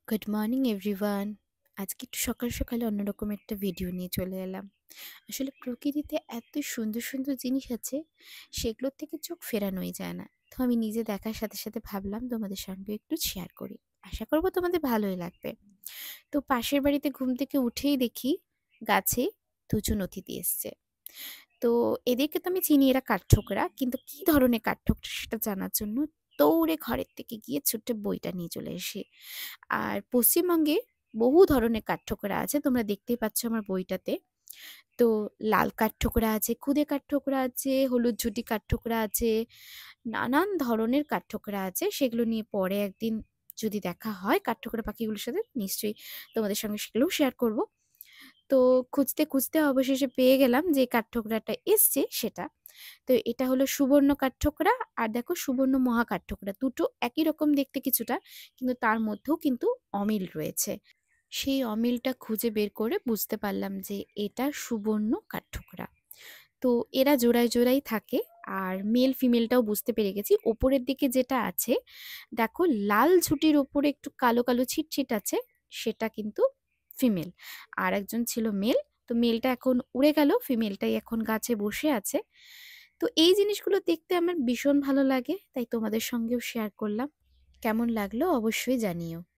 Good morning everyone. আজকে একটু সকাল সকালে অন্যরকম একটা ভিডিও নিয়ে চলে এলাম। আসলে প্রকৃতিতে এত সুন্দর সুন্দর জিনিস আছে, সেগুলোর থেকে চোখ ফেরানোই যায় না। তো আমি নিজে দেখার সাথে সাথে ভাবলাম তোমাদের সঙ্গে একটু শেয়ার করি। আশা করবো তোমাদের ভালোই লাগবে। তো পাশের বাড়িতে ঘুম থেকে উঠেই দেখি গাছে দুজন অতিথি এসছে। তো এদেরকে তো আমি চিনি, এরা কাঠঠোকরা। কিন্তু কি ধরনের কাঠঠোকরা সেটা জানার জন্য দৌড়ে ঘরের থেকে গিয়ে ছোট্ট বইটা নিয়ে চলে আসি। আর পশ্চিমবঙ্গে বহু ধরনের কাঠঠোকরা আছে। তোমরা দেখতেই পাচ্ছ আমার বইটাতে। তো লাল কাঠঠোকরা আছে, খুদে কাঠঠোকরা আছে, হলুদ ঝুঁটি কাঠঠোকরা আছে, নানান ধরনের কাঠঠোকরা আছে। সেগুলো নিয়ে পরে একদিন যদি দেখা হয় কাঠঠোকরা পাখিগুলোর সাথে, নিশ্চয়ই তোমাদের সঙ্গে সেগুলোও শেয়ার করব। তো খুঁজতে খুঁজতে অবশেষে পেয়ে গেলাম যে কাঠঠোকরাটা এসছে সেটা। তো এটা হলো সুবর্ণ কাঠঠোকরা, আর দেখো সুবর্ণ মহা কাঠঠোকরা। দুটো একই রকম দেখতে কিছুটা, কিন্তু তার মধ্যেও কিন্তু অমিল রয়েছে। সেই অমিলটা খুঁজে বের করে বুঝতে পারলাম যে এটা সুবর্ণ কাঠঠোকরা। তো এরা জোড়ায় জোড়ায় থাকে। আর মেল ফিমেলটাও বুঝতে পেরে গেছি। ওপরের দিকে যেটা আছে, দেখো লাল ঝুঁটির ওপরে একটু কালো কালো ছিটছিট আছে, সেটা কিন্তু ফিমেল। আর একজন ছিল মেল। তো মেলটা এখন উড়ে গেল, ফিমেলটাই এখন গাছে বসে আছে। তো এই জিনিসগুলো দেখতে আমার ভীষণ ভালো লাগে, তাই তোমাদের সঙ্গেও শেয়ার করলাম। কেমন লাগলো অবশ্যই জানিও।